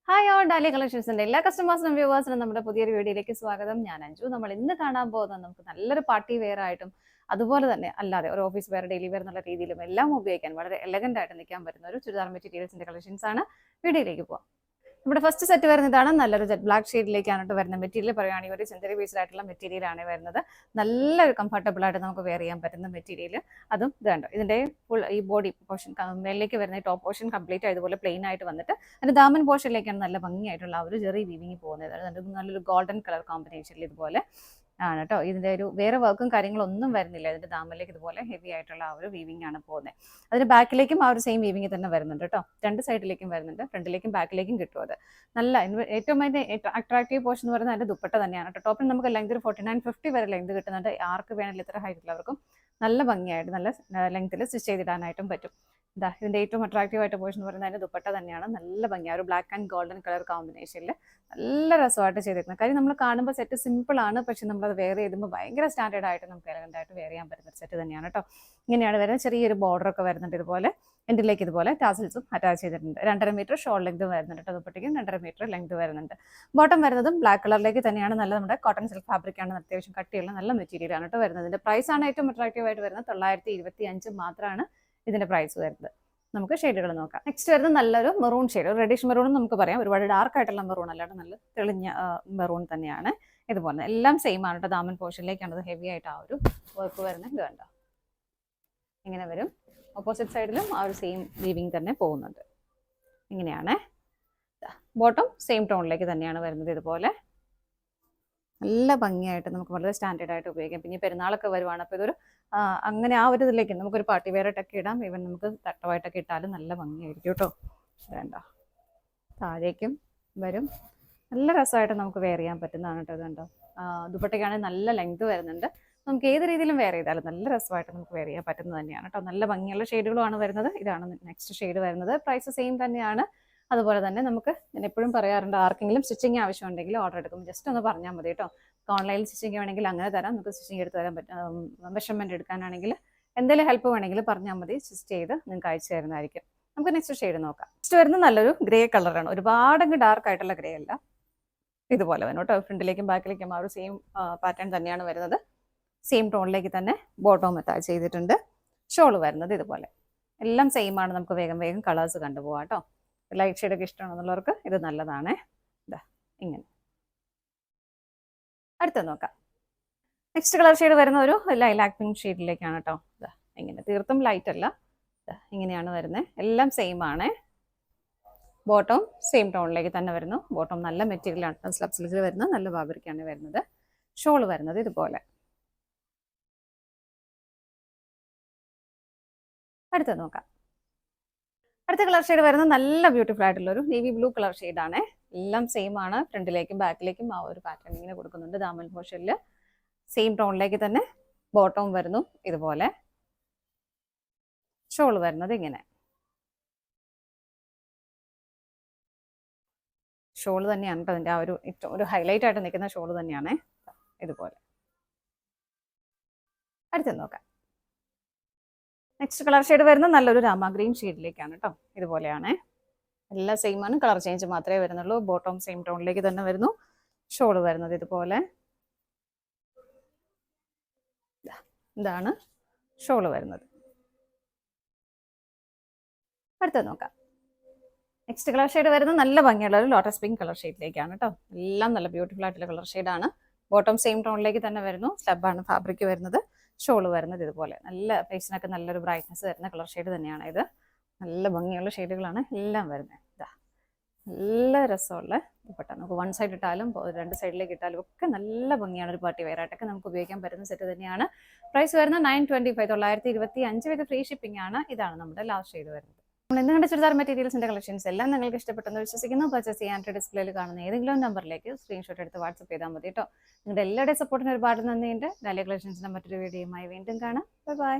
Hi all ഡാലി കളക്ഷൻസിന്റെ എല്ലാ കസ്റ്റമേഴ്സിനും വ്യൂവേഴ്സിനും നമ്മുടെ പുതിയൊരു വീഡിയോയിലേക്ക് സ്വാഗതം. ഞാൻ അഞ്ജു. നമ്മൾ ഇന്ന് കാണാൻ പോകുന്നത് നമുക്ക് നല്ലൊരു പാർട്ടി വെയർ ആയിട്ടും അതുപോലെ തന്നെ അല്ലാതെ ഒരു ഓഫീസ് വെയർ, ഡെയിലി വെയർ എന്നുള്ള രീതിയിലും എല്ലാം ഉപയോഗിക്കാൻ വളരെ എലഗന്റ് ആയിട്ട് നിൽക്കാൻ പറ്റുന്ന ഒരു ചുരിദാർ മെറ്റീരിയൽസിന്റെ കളക്ഷൻസ് ആണ്. വീഡിയോയിലേക്ക് പോകാം. നമ്മുടെ ഫസ്റ്റ് സെറ്റ് വരുന്നതാണ് നല്ലൊരു ജെറ്റ് ബ്ലാക്ക് ഷെയ്ഡിലേക്കാണ് വരുന്ന മെറ്റീരിയൽ. പറയുകയാണെങ്കിൽ ഒരു സെഞ്ചറി ബേസ്ഡ് ആയിട്ടുള്ള മെറ്റീരിയൽ ആണ് വരുന്നത്. നല്ലൊരു കംഫർട്ടബിൾ ആയിട്ട് നമുക്ക് വെയർ ചെയ്യാൻ പറ്റുന്ന മെറ്റീരിയൽ. അതും ഇത് കണ്ടോ, ഇതിന്റെ ഫുൾ ഈ ബോഡി പോർഷൻ മേലിലേക്ക് വരുന്ന ടോപ്പ് പോർഷൻ കംപ്ലീറ്റ് ഇതുപോലെ പ്ലെയിൻ ആയിട്ട് വന്നിട്ട് അതിന്റെ ദാമൻ പോർഷനിലേക്കാണ് നല്ല ഭംഗിയായിട്ടുള്ള ഒരു ജെറി വീവിങ് പോകുന്നത്. നല്ലൊരു ഗോൾഡൻ കളർ കോമ്പിനേഷനിൽ ഇതുപോലെ ആണ് കേട്ടോ. ഇതിന്റെ ഒരു വേറെ വർക്കും കാര്യങ്ങളൊന്നും വരുന്നില്ല. ഇതിന്റെ ദാമിലേക്ക് ഇതുപോലെ ഹെവി ആയിട്ടുള്ള ആ ഒരു വീവിംഗ് ആണ് പോകുന്നത്. അതിന് ബാക്കിലേക്കും ആ ഒരു സെയിം വീവിംഗ് തന്നെ വരുന്നുണ്ട് കേട്ടോ. രണ്ട് സൈഡിലേക്കും വരുന്നുണ്ട്, ഫ്രണ്ടിലേക്കും ബാക്കിലേക്കും കിട്ടും. അത് നല്ല ഏറ്റവും അതിന്റെ അട്രാക്റ്റീവ് പോർഷൻ എന്ന് പറയുന്നത് അതിന്റെ ദുപ്പട്ട തന്നെയാണ് കേട്ടോ. ടോപ്പിൽ നമുക്ക് ലെങ്ത് 49-50 വരെ ലെങ്ത് കിട്ടുന്നുണ്ട്. ആർക്ക് വേണമെങ്കിലും ഇത്ര ഹൈറ്റ് ഉള്ളവർക്കും നല്ല ഭംഗിയായിട്ട് നല്ല ലെങ്ത്തിൽ സ്റ്റിച്ച് ചെയ്തിടാനായിട്ടും പറ്റും. ഇതിന്റെ ഏറ്റവും അട്രാക്റ്റീവ് ആയിട്ട് പോർഷൻ എന്ന് പറയുന്നത് അതിന്റെ ദുപ്പട്ട തന്നെയാണ്. നല്ല ഭംഗിയാണ്, ഒരു ബ്ലാക്ക് ആൻഡ് ഗോൾഡൻ കളർ കോമ്പിനേഷനിൽ നല്ല രസമായിട്ട് ചെയ്തിരിക്കുന്നത്. കാര്യം നമ്മൾ കാണുമ്പോൾ സെറ്റ് സിമ്പിൾ ആണ്, പക്ഷെ നമ്മളത് വെയർ ചെയ്യുമ്പോൾ ഭയങ്കര സ്റ്റാൻഡേർഡ് ആയിട്ട് നമുക്ക് എലഗന്റ് ആയിട്ട് വെയർ ചെയ്യാൻ പറ്റുന്ന സെറ്റ് തന്നെയാണ് കേട്ടോ. ഇങ്ങനെയാണ് വരുന്നത്. ചെറിയൊരു ബോർഡർ ഒക്കെ വരുന്നുണ്ട്. ഇതുപോലെ എൻഡിലേക്ക് ഇതുപോലെ ടാസിൽസും അറ്റാച്ച് ചെയ്തിട്ടുണ്ട്. 2.5 മീറ്റർ ഷോൾ ലെങ്ത് വരുന്നുണ്ട് കേട്ടോ. ദുപ്പട്ടയ്ക്കും 2.5 മീറ്റർ ലെങ്ത് വരുന്നുണ്ട്. ബോട്ടം വരുന്നതും ബ്ലാക്ക് കളറിലേക്ക് തന്നെയാണ്. നല്ല നമ്മുടെ കോട്ടൺ സിൽക്ക് ഫാബ്രിക് ആണ്. അത്യാവശ്യം കട്ടിയുള്ള നല്ല മെറ്റീരിയൽ ആണ് കേട്ടോ വരുന്നത്. ഇതിന്റെ പ്രൈസ് ആണ് ഏറ്റവും അട്രാക്റ്റീവ് ആയിട്ട് വരുന്നത്. 925 മാത്രമാണ് ഇതിന്റെ പ്രൈസ് വരുന്നത്. നമുക്ക് ഷെയ്ഡുകൾ നോക്കാം. നെക്സ്റ്റ് വരുന്നത് നല്ലൊരു മെറൂൺ ഷെയ്ഡ്, റെഡിഷ് മെറൂൺ നമുക്ക് പറയാം. ഒരുപാട് ഡാർക്ക് ആയിട്ടുള്ള മെറൂൺ അല്ലാണ്ട് നല്ല തെളിഞ്ഞ മെറൂൺ തന്നെയാണ്. ഇതുപോലെ എല്ലാം സെയിം ആണ് കേട്ടോ. ദാമൻ പോർഷനിലേക്കാണ് ഹെവി ആയിട്ട് ആ ഒരു വർക്ക് വരുന്നത്. ഇത് കണ്ടോ, ഇങ്ങനെ വരും. ഓപ്പോസിറ്റ് സൈഡിലും ആ ഒരു സെയിം വീവിങ് തന്നെ പോകുന്നുണ്ട്. ഇങ്ങനെയാണ്. ബോട്ടം സെയിം ടോണിലേക്ക് തന്നെയാണ് വരുന്നത്. ഇതുപോലെ നല്ല ഭംഗിയായിട്ട് നമുക്ക് വളരെ സ്റ്റാൻഡേർഡ് ആയിട്ട് ഉപയോഗിക്കാം. പിന്നെ പെരുന്നാളൊക്കെ വരുവാണ്, അപ്പോൾ ഇതൊരു അങ്ങനെ ആ ഒരു ഇതിലേക്ക് നമുക്കൊരു പാർട്ടി വെയർ ആയിട്ടൊക്കെ ഇടാം. ഈവൻ നമുക്ക് തട്ടമായിട്ടൊക്കെ ഇട്ടാലും നല്ല ഭംഗിയായിരിക്കും കേട്ടോ. വേണ്ട, താഴേക്കും വരും. നല്ല രസമായിട്ട് നമുക്ക് വെയർ ചെയ്യാൻ പറ്റുന്നതാണ് കേട്ടോ. ഇതുണ്ടോ, ദുപ്പട്ടയ്ക്കാണെങ്കിൽ നല്ല ലെങ്ത് വരുന്നുണ്ട്. നമുക്ക് ഏത് രീതിയിലും വെയർ ചെയ്താലും നല്ല രസമായിട്ട് നമുക്ക് വെയർ ചെയ്യാൻ പറ്റുന്നത് തന്നെയാണ് കേട്ടോ. നല്ല ഭംഗിയുള്ള ഷെയ്ഡുകളുമാണ് വരുന്നത്. ഇതാണ് നെക്സ്റ്റ് ഷെയ്ഡ് വരുന്നത്. പ്രൈസ് സെയിം തന്നെയാണ്. അതുപോലെ തന്നെ നമുക്ക് ഞാൻ എപ്പോഴും പറയാറുണ്ട്, ആർക്കെങ്കിലും സ്റ്റിച്ചിങ് ആവശ്യമുണ്ടെങ്കിൽ ഓർഡർ എടുക്കുമ്പോൾ ജസ്റ്റ് ഒന്ന് പറഞ്ഞാൽ മതി കേട്ടോ. ഓൺലൈനിൽ സ്റ്റിച്ചിങ് വേണമെങ്കിൽ അങ്ങനെ തരാം. നമുക്ക് സ്റ്റിച്ചിങ് എടുത്ത് തരാൻ പറ്റും. മെഷർമെന്റ് എടുക്കാനാണെങ്കിൽ എന്തെങ്കിലും ഹെൽപ്പ് വേണമെങ്കിൽ പറഞ്ഞാൽ മതി, സ്റ്റിച്ച് ചെയ്ത് നിങ്ങൾക്ക് അയച്ചു തരുന്നതായിരിക്കും. നമുക്ക് നെക്സ്റ്റ് ഷെയ്ഡ് നോക്കാം. നെക്സ്റ്റ് വരുന്നത് നല്ലൊരു ഗ്രേ കളറാണ്. ഒരുപാടങ്ങ് ഡാർക്ക് ആയിട്ടുള്ള ഗ്രേ അല്ല, ഇതുപോലെ വരും കേട്ടോ. ഫ്രണ്ടിലേക്കും ബാക്കിലേക്കും ആ ഒരു സെയിം പാറ്റേൺ തന്നെയാണ് വരുന്നത്. സെയിം ടോണിലേക്ക് തന്നെ ബോട്ടവും അറ്റാച്ച് ചെയ്തിട്ടുണ്ട്. ഷോള് വരുന്നത് ഇതുപോലെ. എല്ലാം സെയിം ആണ്. നമുക്ക് വേഗം വേഗം കളേഴ്സ് കണ്ടുപോകാം കേട്ടോ. ലൈറ്റ് ഷെയ്ഡൊക്കെ ഇഷ്ടമാണെന്നുള്ളവർക്ക് ഇത് നല്ലതാണ്. ഇതാ ഇങ്ങനെ. അടുത്ത നോക്കാം. നെക്സ്റ്റ് കളർ ഷെയ്ഡ് വരുന്ന ഒരു ലൈലാക്ക് പിങ്ക് ഷെയ്ഡിലേക്കാണ് കേട്ടോ. ഇതാ ഇങ്ങനെ, തീർത്തും ലൈറ്റ് അല്ല, ഇങ്ങനെയാണ് വരുന്നത്. എല്ലാം സെയിം ആണ്. ബോട്ടം സെയിം ടോണിലേക്ക് തന്നെ വരുന്നു. ബോട്ടം നല്ല മെറ്റീരിയലാണ്, സ്ലബ് സിൽക്കിൽ വരുന്ന നല്ല ഫാബ്രിക്കാണ് വരുന്നത്. ഷോള് വരുന്നത് ഇതുപോലെ. അടുത്ത നോക്കാം. അടുത്ത കളർ ഷെയ്ഡ് വരുന്നത് നല്ല ബ്യൂട്ടിഫുൾ ആയിട്ടുള്ള ഒരു നേവി ബ്ലൂ കളർ ഷെയ്ഡാണ്. എല്ലാം സെയിം ആണ്. ഫ്രണ്ടിലേക്കും ബാക്കിലേക്കും ആ ഒരു പാറ്റേൺ ഇങ്ങനെ കൊടുക്കുന്നുണ്ട്. ദാമൻ പോർഷനിൽ സെയിം ടോണിലേക്ക് തന്നെ ബോട്ടവും വരുന്നു ഇതുപോലെ. ഷോൾ വരുന്നത് ഇങ്ങനെ. ഷോൾ തന്നെയാണ് കേട്ടോ അതിൻ്റെ ആ ഒരു ഹൈലൈറ്റ് ആയിട്ട് നിൽക്കുന്ന ഷോൾ തന്നെയാണ് ഇതുപോലെ. അടുത്ത് നോക്കാം. നെക്സ്റ്റ് കളർ ഷെയ്ഡ് വരുന്നത് നല്ലൊരു രാമ ഗ്രീൻ ഷെയ്ഡിലേക്കാണ് കേട്ടോ. ഇതുപോലെയാണ്. എല്ലാം സെയിം ആണ്, കളർ ചേഞ്ച് മാത്രമേ വരുന്നുള്ളൂ. ബോട്ടം സെയിം ടോണിലേക്ക് തന്നെ വരുന്നു. ഷോൾ വരുന്നത് ഇതുപോലെ. ഇതാണ് ഷോൾ വരുന്നത്. അടുത്തത് നോക്കാം. നെക്സ്റ്റ് കളർ ഷെയ്ഡ് വരുന്നത് നല്ല ഭംഗിയുള്ള ഒരു ലോട്ടസ് പിങ്ക് കളർ ഷെയ്ഡിലേക്കാണ് കേട്ടോ. എല്ലാം നല്ല ബ്യൂട്ടിഫുൾ ആയിട്ടുള്ള കളർ ഷെയ്ഡാണ്. ബോട്ടം സെയിം ടോണിലേക്ക് തന്നെ വരുന്നു. സ്ലബാണ് ഫാബ്രിക് വരുന്നത്. ഷോള് വരുന്നത് ഇതുപോലെ. നല്ല ഫേസിനൊക്കെ നല്ലൊരു ബ്രൈറ്റ്നസ് വരുന്ന കളർ ഷെയ്ഡ് തന്നെയാണ് ഇത്. നല്ല ഭംഗിയുള്ള ഷെയ്ഡുകളാണ് എല്ലാം വരുന്നത്. ഇതാ നല്ല രസമുള്ള ദുപ്പട്ട. നമുക്ക് വൺ സൈഡ് ഇട്ടാലും രണ്ട് സൈഡിലേക്ക് ഇട്ടാലും ഒക്കെ നല്ല ഭംഗിയാണ്. ഒരു പാർട്ടി വെയർ ആയിട്ടൊക്കെ നമുക്ക് ഉപയോഗിക്കാൻ പറ്റുന്ന സെറ്റ് തന്നെയാണ്. പ്രൈസ് വരുന്നത് 925, 925 വിത്ത് ഫ്രീ ഷിപ്പിംഗ് ആണ്. ഇതാണ് നമ്മുടെ ലാസ്റ്റ് ഷെയ്ഡ് വരുന്നത്. നമ്മൾ ഇന്ന് കണ്ട ചുരിദാർ മെറ്റീരിയൽസിന്റെ കളക്ഷൻസ് എല്ലാം നിങ്ങൾക്ക് ഇഷ്ടപ്പെട്ടെന്ന് വിശ്വസിക്കുന്നു. പർച്ചേസ് ചെയ്യാനായിട്ട് ഡിസ്പ്ലേയിൽ കാണുന്ന ഏതെങ്കിലും നമ്പറിലേക്ക് സ്ക്രീൻഷോട്ട് എടുത്ത് വാട്സ്ആപ്പ് ചെയ്താൽ മതി കേട്ടോ. നിങ്ങളുടെ എല്ലാവരുടെയും സപ്പോർട്ടിന് ഒരുപാട് നന്ദിയുണ്ട്. ഡാലിയ കളക്ഷൻസിന്റെ മറ്റൊരു വീഡിയോയുമായി വീണ്ടും കാണാം. Bye bye.